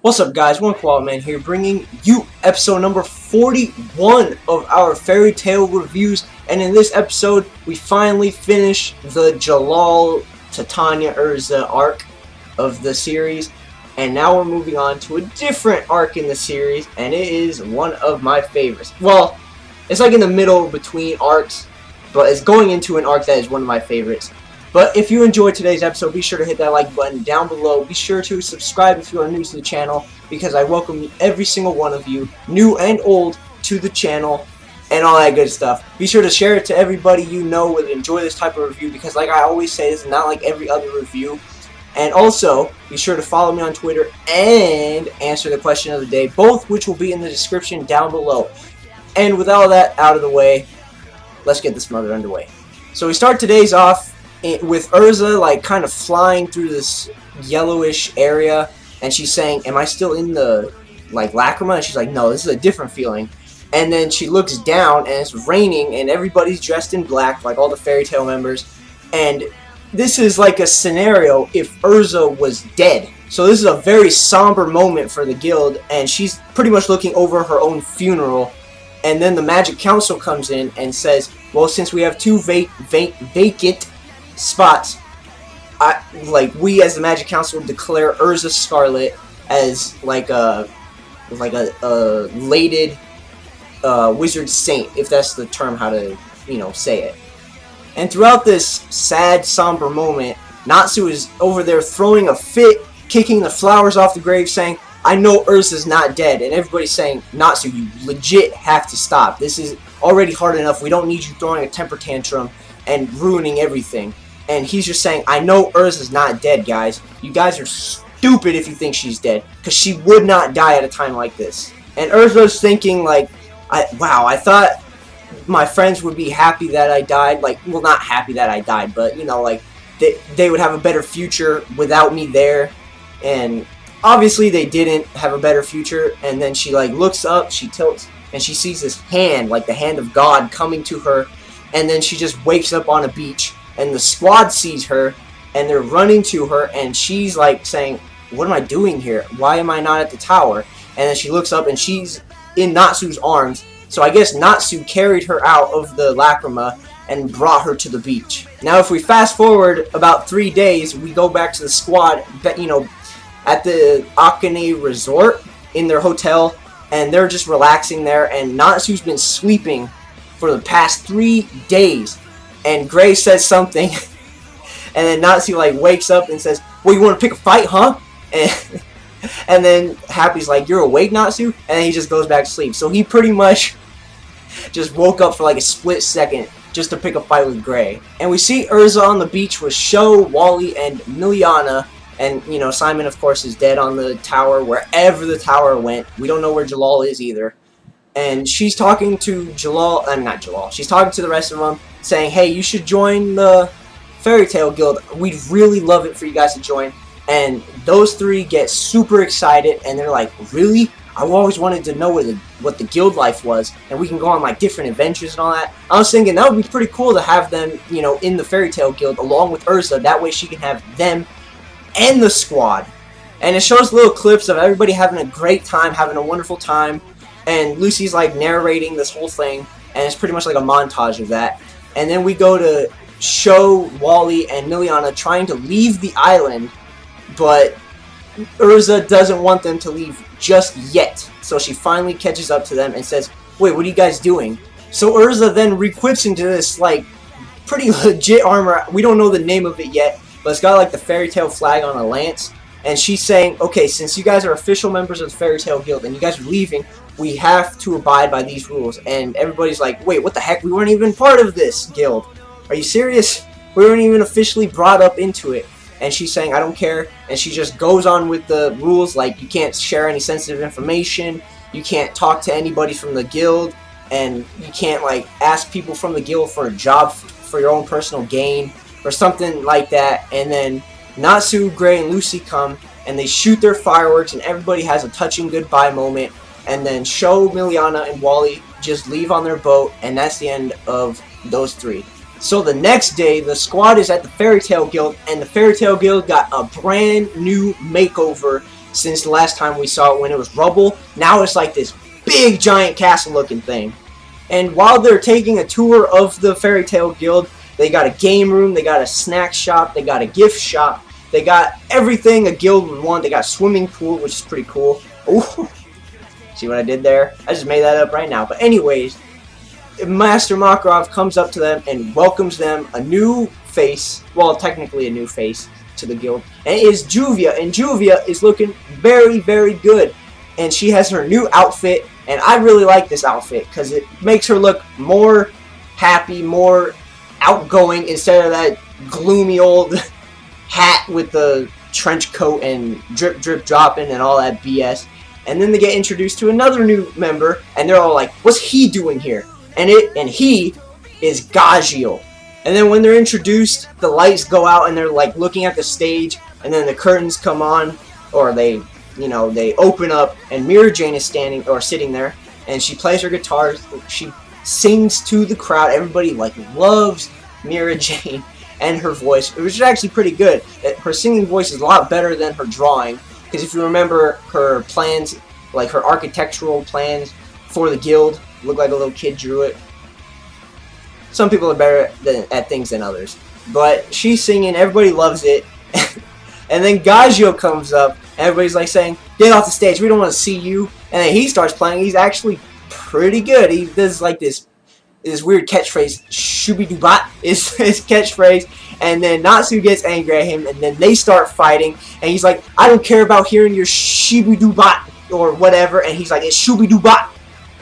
What's up, guys? One Koala Man here, bringing you episode number 41 of our fairy tale reviews. And in this episode, we finally finish the Jalal to Tanya Urza arc of the series. And now we're moving on to a different arc in the series, and it is one of my favorites. Well, it's like in the middle between arcs, but it's going into an arc that is one of my favorites. But if you enjoyed today's episode, be sure to hit that like button down below. Be sure to subscribe if you are new to the channel, because I welcome every single one of you, new and old, to the channel and all that good stuff. Be sure to share it to everybody you know would enjoy this type of review, because like I always say, this is not like every other review. And also, be sure to follow me on Twitter and answer the question of the day, both which will be in the description down below. And with all that out of the way, let's get this mother underway. So we start today's off with Urza like kind of flying through this yellowish area, and she's saying, am I still in the like lacrima? And she's like, no, this is a different feeling. And then she looks down and it's raining and everybody's dressed in black, like all the fairy tale members, and this is like a scenario if Urza was dead. So this is a very somber moment for the guild, and she's pretty much looking over her own funeral. And then the Magic Council comes in and says, well, since we have two vacant spots, we as the Magic Council declare Urza Scarlet as like a lated wizard saint, if that's the term how to say it. And throughout this sad, somber moment, Natsu is over there throwing a fit, kicking the flowers off the grave, saying, I know Urza's not dead. And everybody's saying, Natsu, you legit have to stop. This is already hard enough. We don't need you throwing a temper tantrum and ruining everything. And he's just saying, I know Urza's not dead, guys. You guys are stupid if you think she's dead, because she would not die at a time like this. And Urza's thinking, like, wow, I thought my friends would be happy that I died. Like, well, not happy that I died, but, like, they would have a better future without me there. And obviously they didn't have a better future. And then she, like, looks up, she tilts, and she sees this hand, like the hand of God, coming to her. And then she just wakes up on a beach, and the squad sees her, and they're running to her, and she's, like, saying, what am I doing here? Why am I not at the tower? And then she looks up, and she's in Natsu's arms. So I guess Natsu carried her out of the lacrima and brought her to the beach. Now if we fast forward about 3 days, we go back to the squad, at the Akane Resort in their hotel, and they're just relaxing there, and Natsu's been sleeping for the past 3 days. And Gray says something, and then Natsu like wakes up and says, well, you want to pick a fight, huh? And then Happy's like, you're awake, Natsu? And then he just goes back to sleep. So he pretty much just woke up for like a split second just to pick a fight with Gray. And we see Urza on the beach with Sho, Wally, and Miliana. And, Simon, of course, is dead on the tower, wherever the tower went. We don't know where Jalal is either. And she's talking to she's talking to the rest of them, saying, hey, you should join the Fairy Tale Guild. We'd really love it for you guys to join. And those three get super excited, and they're like, really? I've always wanted to know what the guild life was, and we can go on like different adventures and all that. I was thinking that would be pretty cool to have them, in the Fairy Tale Guild along with Urza. That way she can have them and the squad. And it shows little clips of everybody having a great time, having a wonderful time. And Lucy's like narrating this whole thing, and it's pretty much like a montage of that. And then we go to Sho, Wally, and Miliana trying to leave the island, but Urza doesn't want them to leave just yet. So she finally catches up to them and says, wait, what are you guys doing? So Urza then re-equips into this like pretty legit armor. We don't know the name of it yet, but it's got like the fairy tale flag on a lance. And she's saying, okay, since you guys are official members of the Fairy Tale Guild and you guys are leaving, we have to abide by these rules. And everybody's like, wait, what the heck? We weren't even part of this guild. Are you serious? We weren't even officially brought up into it. And she's saying, I don't care. And she just goes on with the rules, like you can't share any sensitive information, you can't talk to anybody from the guild, and you can't like ask people from the guild for a job for your own personal gain, or something like that. And then Natsu, Gray, and Lucy come, and they shoot their fireworks, and everybody has a touching goodbye moment. And then Sho, Miliana, and Wally just leave on their boat, and that's the end of those three. So the next day, the squad is at the Fairy Tale Guild, and the Fairy Tale Guild got a brand new makeover since the last time we saw it when it was rubble. Now it's like this big giant castle looking thing. And while they're taking a tour of the Fairy Tale Guild, they got a game room, they got a snack shop, they got a gift shop, they got everything a guild would want. They got a swimming pool, which is pretty cool. Ooh. See what I did there? I just made that up right now. But anyways, Master Makarov comes up to them and welcomes them a new face, well, technically a new face to the guild, and it is Juvia, and Juvia is looking very, very good, and she has her new outfit, and I really like this outfit because it makes her look more happy, more outgoing, instead of that gloomy old hat with the trench coat and drip drip dropping and all that BS. And then they get introduced to another new member, and they're all like, what's he doing here? And he is Gagio. And then when they're introduced, the lights go out and they're like looking at the stage, and then the curtains come on, or they open up, and Mira Jane is standing or sitting there, and she plays her guitar, she sings to the crowd. Everybody like loves Mira Jane and her voice, which is actually pretty good. Her singing voice is a lot better than her drawing, because if you remember her plans, like her architectural plans for the guild, looked like a little kid drew it. Some people are better at things than others, but she's singing, everybody loves it. And then Gagio comes up, and everybody's like saying, get off the stage, we don't want to see you. And then he starts playing. He's actually pretty good. He does like this weird catchphrase, shooby-doo-bot is his catchphrase, and then Natsu gets angry at him, and then they start fighting, and he's like, I don't care about hearing your shooby-doo-bot, or whatever, and he's like, it's shooby-doo-bot.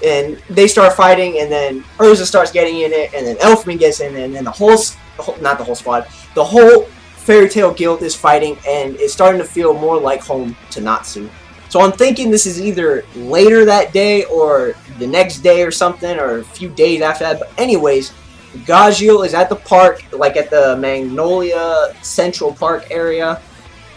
And they start fighting, and then Urza starts getting in it, and then Elfman gets in it, and then the whole Fairy Tale Guild is fighting, and it's starting to feel more like home to Natsu. So I'm thinking this is either later that day, or the next day or something, or a few days after that. But anyways, Gagio is at the park, like at the Magnolia Central Park area,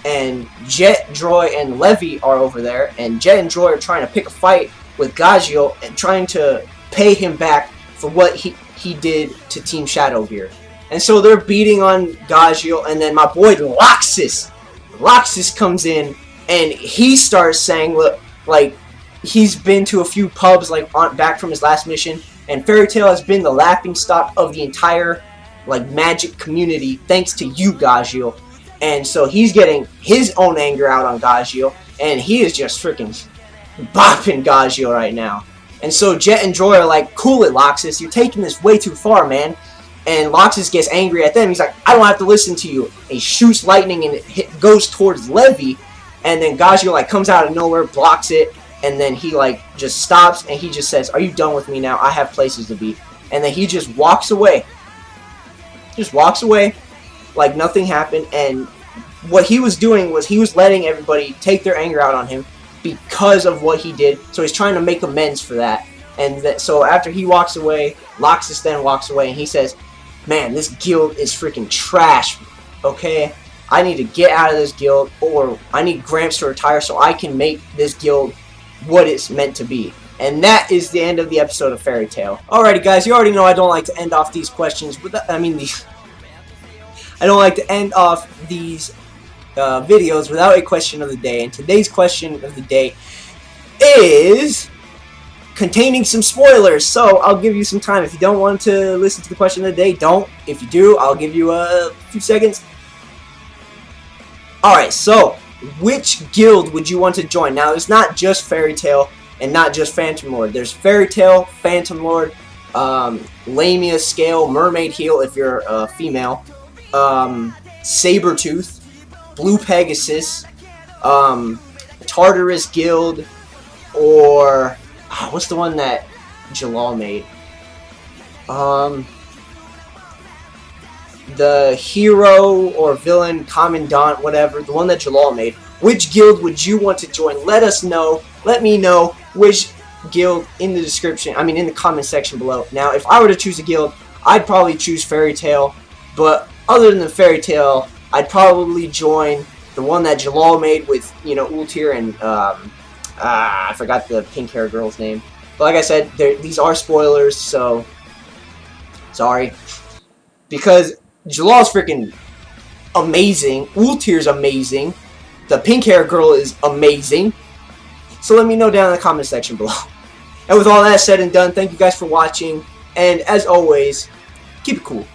and Jet, Droy, and Levy are over there, and Jet and Droy are trying to pick a fight with Gagio and trying to pay him back for what he did to Team Shadowgear. And so they're beating on Gagio, and then my boy Loxus comes in, and he starts saying, look, like, he's been to a few pubs, like, back from his last mission, and Fairy Tail has been the laughingstock of the entire, like, magic community, thanks to you, Gagio. And so he's getting his own anger out on Gagio, and he is just freaking bopping Gagio right now. And so Jet and Droy are like, cool it, Loxus, you're taking this way too far, man. And Loxus gets angry at them. He's like, I don't have to listen to you. And he shoots lightning, and it goes towards Levy. And then Gagio like comes out of nowhere, blocks it, and then he like just stops, and he just says, are you done with me now? I have places to be. And then he just walks away. Just walks away like nothing happened. And what he was doing was he was letting everybody take their anger out on him because of what he did. So he's trying to make amends for that. And so after he walks away, Loxus then walks away, and he says, man, this guild is freaking trash, okay? I need to get out of this guild, or I need Gramps to retire so I can make this guild what it's meant to be. And that is the end of the episode of Fairy Tail. Alrighty guys, you already know I don't like to end off these questions with, I don't like to end off these videos without a question of the day. And today's question of the day is containing some spoilers, so I'll give you some time. If you don't want to listen to the question of the day, don't. If you do, I'll give you a few seconds. Alright, so which guild would you want to join? Now, it's not just Fairy Tail and not just Phantom Lord. There's Fairy Tail, Phantom Lord, Lamia Scale, Mermaid Heel if you're a female, Sabretooth, Blue Pegasus, Tartarus Guild, or what's the one that Jalal made? The hero or villain, commandant, whatever, the one that Jalal made. Which guild would you want to join? Let us know. Let me know which guild in the description, in the comment section below. Now, if I were to choose a guild, I'd probably choose Fairy Tail, but other than the Fairy Tail, I'd probably join the one that Jalal made with, Ultir and, I forgot the pink-haired girl's name. But like I said, these are spoilers, so sorry. Because Jalal's freaking amazing. Ultir's amazing. The pink hair girl is amazing. So let me know down in the comment section below. And with all that said and done, thank you guys for watching. And as always, keep it cool.